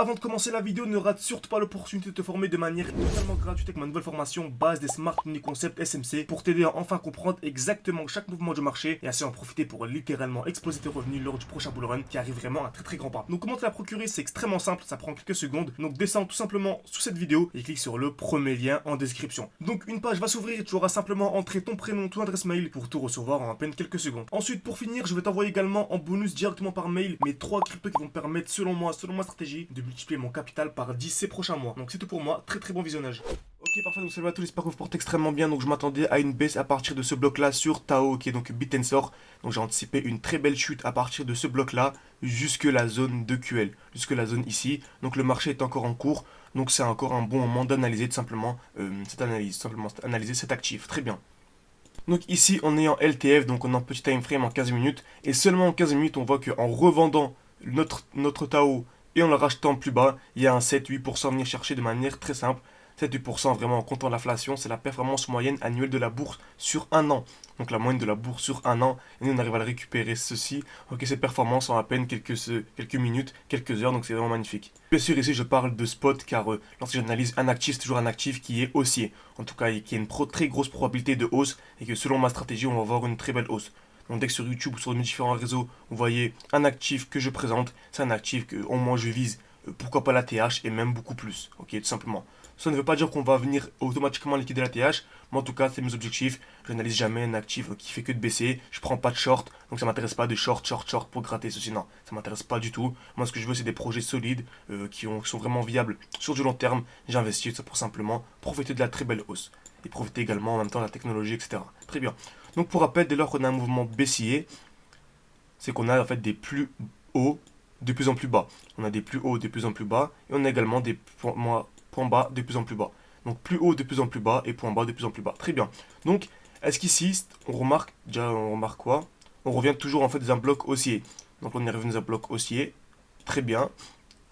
avant de commencer la vidéo, ne rate surtout pas l'opportunité de te former de manière totalement gratuite avec ma nouvelle formation base des Smart Money Concept SMC pour t'aider à enfin comprendre exactement chaque mouvement du marché et ainsi en profiter pour littéralement exploser tes revenus lors du prochain bull run qui arrive vraiment à très grand pas. Donc comment te la procurer, c'est extrêmement simple, ça prend quelques secondes. Donc descends tout simplement sous cette vidéo et clique sur le premier lien en description. Donc une page va s'ouvrir et tu auras simplement entré ton prénom, ton adresse mail pour tout recevoir en à peine quelques secondes. Ensuite, pour finir, je vais t'envoyer également en bonus directement par mail mes 3 cryptos qui vont me permettre selon moi, selon ma stratégie, de multiplier mon capital par 10 ces prochains mois. Donc c'est tout pour moi, très bon visionnage. Ok, parfait, donc salut à tous, j'espère que vous vous portez extrêmement bien. Donc je m'attendais à une baisse à partir de ce bloc là sur Tao, qui est donc Bit&Sor. Donc j'ai anticipé une très belle chute à partir de ce bloc là jusque la zone de QL, jusque la zone ici. Donc le marché est encore en cours, donc c'est encore un bon moment d'analyser tout simplement cette analyse, analyser cet actif. Très bien. Donc ici on est en LTF, donc on est en petit time frame en 15 minutes. Et seulement en 15 minutes on voit qu'en revendant notre Tao et en le rachetant plus bas, il y a un 7-8% à venir chercher de manière très simple. 7-8% vraiment en comptant l'inflation, c'est la performance moyenne annuelle de la bourse sur un an. Donc la moyenne de la bourse sur un an, et nous on arrive à le récupérer ceci. Ok, cette performance en à peine quelques minutes, quelques heures, donc c'est vraiment magnifique. Bien sûr ici je parle de spot car lorsque j'analyse un actif, c'est toujours un actif qui est haussier. En tout cas qui a une très grosse probabilité de hausse et que selon ma stratégie on va avoir une très belle hausse. Donc dès que sur YouTube ou sur mes différents réseaux, vous voyez un actif que je présente, c'est un actif que au moins je vise, pourquoi pas la TH et même beaucoup plus, ok, tout simplement. Ça ne veut pas dire qu'on va venir automatiquement liquider la TH, mais en tout cas c'est mes objectifs. Je n'analyse jamais un actif qui fait que de baisser, je prends pas de short, donc ça m'intéresse pas de short pour gratter ceci, non, ça m'intéresse pas du tout. Moi ce que je veux c'est des projets solides, qui sont vraiment viables sur du long terme. J'investis ça pour simplement profiter de la très belle hausse et profiter également en même temps de la technologie, etc. Très bien. Donc pour rappel, dès lors qu'on a un mouvement baissier, c'est qu'on a en fait des plus hauts de plus en plus bas. On a des plus hauts de plus en plus bas et on a également des points bas de plus en plus bas. Donc plus haut de plus en plus bas et points bas de plus en plus bas. Très bien. Donc est-ce qu'ici on remarque quoi? On revient toujours en fait dans un bloc haussier. Donc on est revenu dans un bloc haussier. Très bien.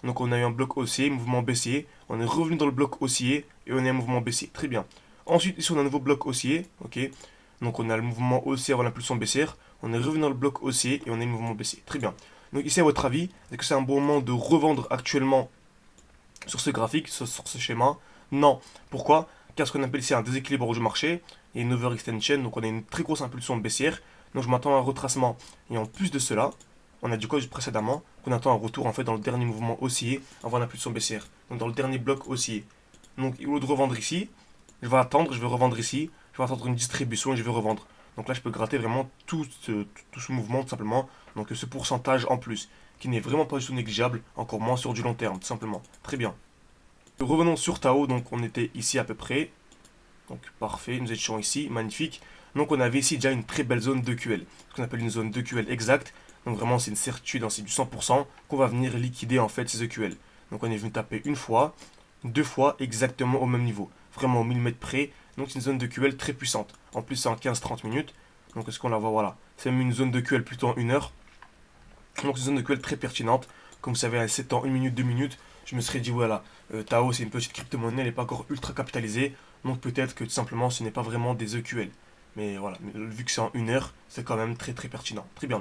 Donc on a eu un bloc haussier, mouvement baissier. On est revenu dans le bloc haussier et on a un mouvement baissier. Très bien. Ensuite ici on a un nouveau bloc haussier. Ok. Donc on a le mouvement haussier avant l'impulsion baissière. On est revenu dans le bloc haussier et on a le mouvement baissier. Très bien. Donc ici à votre avis, est-ce que c'est un bon moment de revendre actuellement sur ce graphique, sur ce schéma? Non. Pourquoi? Car ce qu'on appelle ici un déséquilibre du marché et une overextension. Donc on a une très grosse impulsion baissière. Donc je m'attends à un retracement. Et en plus de cela, on a du quoi précédemment qu'on attend un retour en fait dans le dernier mouvement haussier avant l'impulsion baissière. Donc dans le dernier bloc haussier. Donc au lieu de revendre ici, je vais attendre, je vais revendre ici. Je vais attendre une distribution et je vais revendre. Donc là, je peux gratter vraiment tout ce mouvement, tout simplement. Donc ce pourcentage en plus, qui n'est vraiment pas du tout négligeable, encore moins sur du long terme, tout simplement. Très bien. Revenons sur Tao, donc on était ici à peu près. Donc parfait, nous étions ici, magnifique. Donc on avait ici déjà une très belle zone de QL, ce qu'on appelle une zone de QL exacte. Donc vraiment c'est une certitude, c'est du 100% qu'on va venir liquider en fait ces EQL. Donc on est venu taper une fois, deux fois exactement au même niveau, vraiment au millimètre près. Donc c'est une zone de QL très puissante. En plus c'est en 15-30 minutes. Donc est-ce qu'on la voit? Voilà. C'est même une zone de QL plutôt en 1 heure. Donc c'est une zone de QL très pertinente. Comme vous savez à 7 ans, 1 minute, 2 minutes, je me serais dit voilà, Tao c'est une petite crypto-monnaie, elle n'est pas encore ultra capitalisée. Donc peut-être que tout simplement ce n'est pas vraiment des EQL. Mais voilà, vu que c'est en 1 heure, c'est quand même très pertinent. Très bien.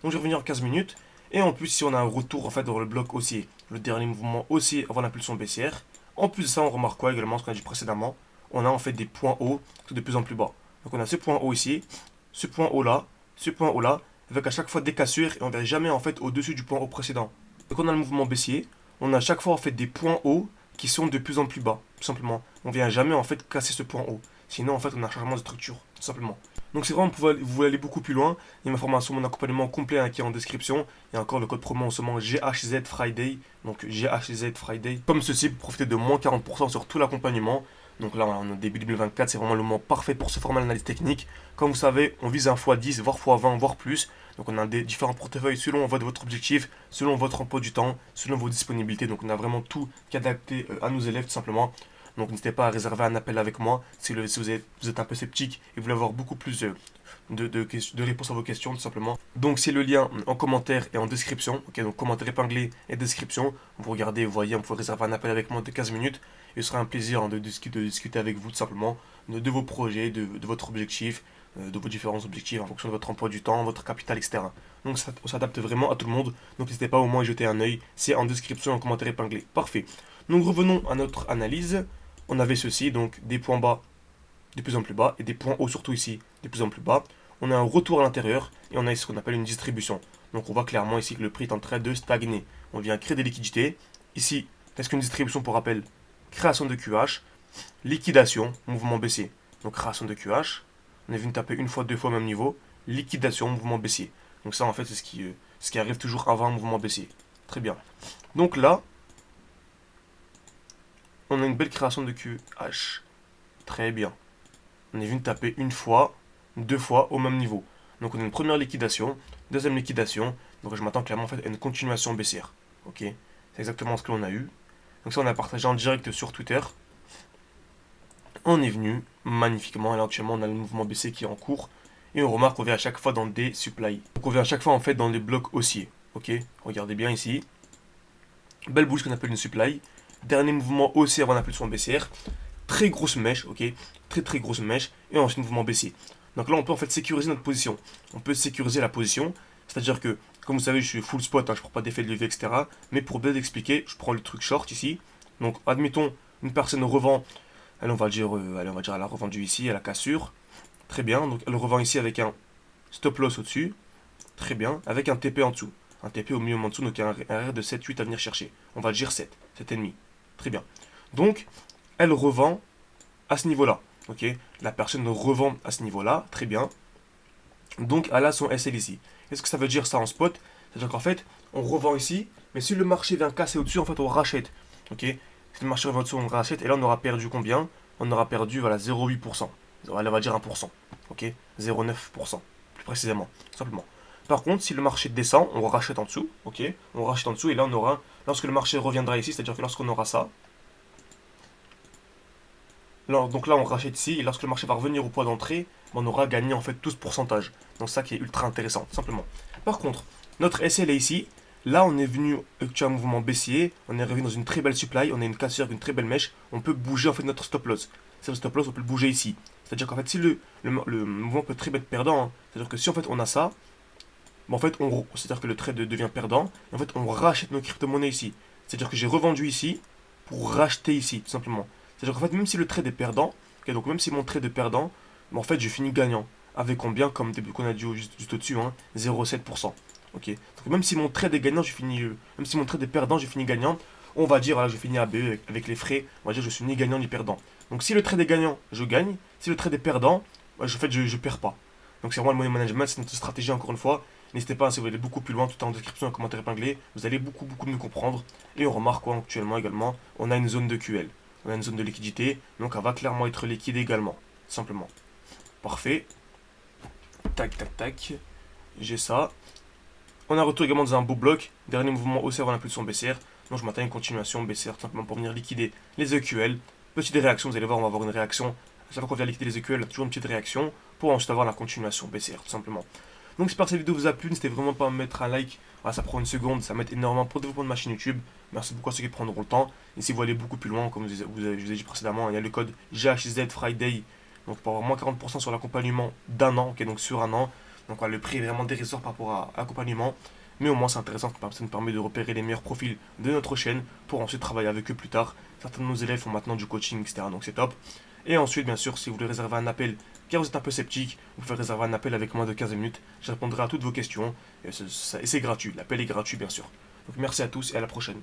Donc je vais revenir en 15 minutes. Et en plus, si on a un retour en fait dans le bloc haussier, le dernier mouvement haussier avant l'impulsion baissière, en plus de ça, on remarque quoi également, ce qu'on a dit précédemment, on a en fait des points hauts de plus en plus bas. Donc on a ce point haut ici, ce point haut là, ce point haut là, avec à chaque fois des cassures et on ne va jamais en fait au-dessus du point haut précédent. Donc on a le mouvement baissier, on a à chaque fois en fait des points hauts qui sont de plus en plus bas, tout simplement. On ne vient jamais en fait casser ce point haut. Sinon en fait on a un changement de structure, tout simplement. Donc c'est vraiment, vous voulez aller beaucoup plus loin, il y a ma formation, mon accompagnement complet hein, qui est en description. Il y a encore le code promo en ce moment GHZ Friday, donc GHZ Friday. Comme ceci, pour profiter de moins 40% sur tout l'accompagnement. Donc là, on est au début 2024, c'est vraiment le moment parfait pour se former à l'analyse technique. Comme vous savez, on vise un x10, voire x20, voire plus. Donc on a des différents portefeuilles selon votre objectif, selon votre emploi du temps, selon vos disponibilités. Donc on a vraiment tout qui est adapté à nos élèves tout simplement. Donc n'hésitez pas à réserver un appel avec moi si vous êtes un peu sceptique et vous voulez avoir beaucoup plus de réponses à vos questions tout simplement. Donc c'est le lien en commentaire et en description. Ok, donc commentaire épinglé et description. Vous regardez, vous voyez, vous pouvez réserver un appel avec moi de 15 minutes. Et ce sera un plaisir de discuter avec vous tout simplement de vos projets, de votre objectif, de vos différents objectifs en fonction de votre emploi du temps, votre capital, etc. Donc on s'adapte vraiment à tout le monde. Donc n'hésitez pas au moins à y jeter un œil. C'est en description et en commentaire épinglé. Parfait. Donc revenons à notre analyse. On avait ceci, donc des points bas de plus en plus bas et des points hauts, surtout ici, de plus en plus bas. On a un retour à l'intérieur et on a ce qu'on appelle une distribution. Donc on voit clairement ici que le prix est en train de stagner. On vient créer des liquidités. Ici, est-ce qu'une distribution pour rappel? Création de QH, liquidation, mouvement baissier. Donc création de QH, on est venu taper une fois, deux fois au même niveau, liquidation, mouvement baissier. Donc ça en fait c'est ce qui arrive toujours avant un mouvement baissier. Très bien. Donc là, on a une belle création de QH. Très bien. On est venu taper une fois, deux fois au même niveau. Donc on a une première liquidation, deuxième liquidation. Donc je m'attends clairement en fait à une continuation baissière. Ok, c'est exactement ce que l'on a eu. Donc ça on a partagé en direct sur Twitter. On est venu magnifiquement. Et là actuellement on a le mouvement baissier qui est en cours. Et on remarque qu'on vient à chaque fois dans des supply. Donc on vient à chaque fois en fait dans les blocs haussiers. Ok, regardez bien ici. Belle boule qu'on appelle une supply. Dernier mouvement haussier avant l'impulsion baissière. Très grosse mèche, ok. Très grosse mèche. Et ensuite mouvement baissier. Donc là on peut en fait sécuriser notre position. On peut sécuriser la position. C'est-à-dire que, comme vous savez, je suis full spot, hein, je ne prends pas d'effet de levier, etc. Mais pour bien expliquer, je prends le truc short ici. Donc admettons, une personne revend. Elle on va dire elle a revendu ici, elle a cassure. Très bien, donc elle revend ici avec un stop loss au-dessus. Très bien, avec un TP en dessous. Un TP au milieu en dessous, donc il y a un R de 7-8 à venir chercher. On va dire 7, 7,5. Très bien. Donc, elle revend à ce niveau-là. Ok, la personne revend à ce niveau-là, très bien. Donc, elle a son SL ici. Qu'est-ce que ça veut dire ça en spot? C'est-à-dire qu'en fait, on revend ici, mais si le marché vient casser au-dessus, en fait, on rachète. Ok, si le marché revient au-dessus, on rachète, et là, on aura perdu combien? On aura perdu, voilà, 0,8%. Elle va dire 1%. Ok, 0,9%, plus précisément, simplement. Par contre, si le marché descend, on rachète en dessous, ok? On rachète en dessous, et là, on aura, lorsque le marché reviendra ici, c'est-à-dire que lorsqu'on aura ça, donc là, on rachète ici, et lorsque le marché va revenir au point d'entrée, on aura gagné en fait tout ce pourcentage. Donc ça qui est ultra intéressant, simplement. Par contre, notre SL est ici. Là, on est venu avec un mouvement baissier. On est revenu dans une très belle supply. On a une cassure avec une très belle mèche. On peut bouger en fait notre stop loss. C'est le stop loss, on peut le bouger ici. C'est-à-dire qu'en fait, si le mouvement peut très bien être perdant, hein, c'est-à-dire que si en fait on a ça, en fait, c'est-à-dire que le trade devient perdant. Et en fait, on rachète nos crypto-monnaies ici. C'est-à-dire que j'ai revendu ici pour racheter ici, tout simplement. C'est-à-dire qu'en fait, même si le trade est perdant, okay, donc même si mon trade est perdant, en fait, je finis gagnant. Avec combien? Comme début qu'on a dit juste au-dessus, hein, 0,7%. Ok. Donc même si mon trade est gagnant, je finis. Même si mon trade est perdant, je finis gagnant. On va dire, voilà, je finis à B avec les frais. On va dire, je suis ni gagnant ni perdant. Donc si le trade est gagnant, je gagne. Si le trade est perdant, en fait, je perds pas. Donc c'est vraiment le money management, c'est notre stratégie encore une fois. N'hésitez pas, si vous voulez aller beaucoup plus loin, tout est en description et en commentaire épinglé. Vous allez beaucoup mieux comprendre. Et on remarque quoi actuellement également, on a une zone de QL. On a une zone de liquidité, donc elle va clairement être liquide également. Simplement. Parfait. Tac. J'ai ça. On a un retour également dans un beau bloc. Dernier mouvement haussier avant l'impulsion baissière. Donc je m'attends à une continuation baissière, tout simplement pour venir liquider les EQL. Petite réaction, vous allez voir, on va avoir une réaction. À chaque fois qu'on vient liquider les EQL, toujours une petite réaction pour ensuite avoir la continuation baissière, tout simplement. Donc j'espère que cette vidéo vous a plu, n'hésitez vraiment pas à me mettre un like, voilà, ça prend une seconde, ça m'aide énormément pour le développement de ma chaîne YouTube. Merci beaucoup à ceux qui prendront le temps. Et si vous allez beaucoup plus loin, comme je vous ai dit précédemment, il y a le code GHZ Friday, donc pour avoir moins 40% sur l'accompagnement d'un an, ok, donc sur un an. Donc voilà, le prix est vraiment dérisoire par rapport à l'accompagnement. Mais au moins c'est intéressant, ça nous permet de repérer les meilleurs profils de notre chaîne pour ensuite travailler avec eux plus tard. Certains de nos élèves font maintenant du coaching, etc. Donc c'est top. Et ensuite, bien sûr, si vous voulez réserver un appel, car vous êtes un peu sceptique, vous pouvez réserver un appel avec moins de 15 minutes. Je répondrai à toutes vos questions. Et c'est gratuit. L'appel est gratuit, bien sûr. Donc merci à tous et à la prochaine.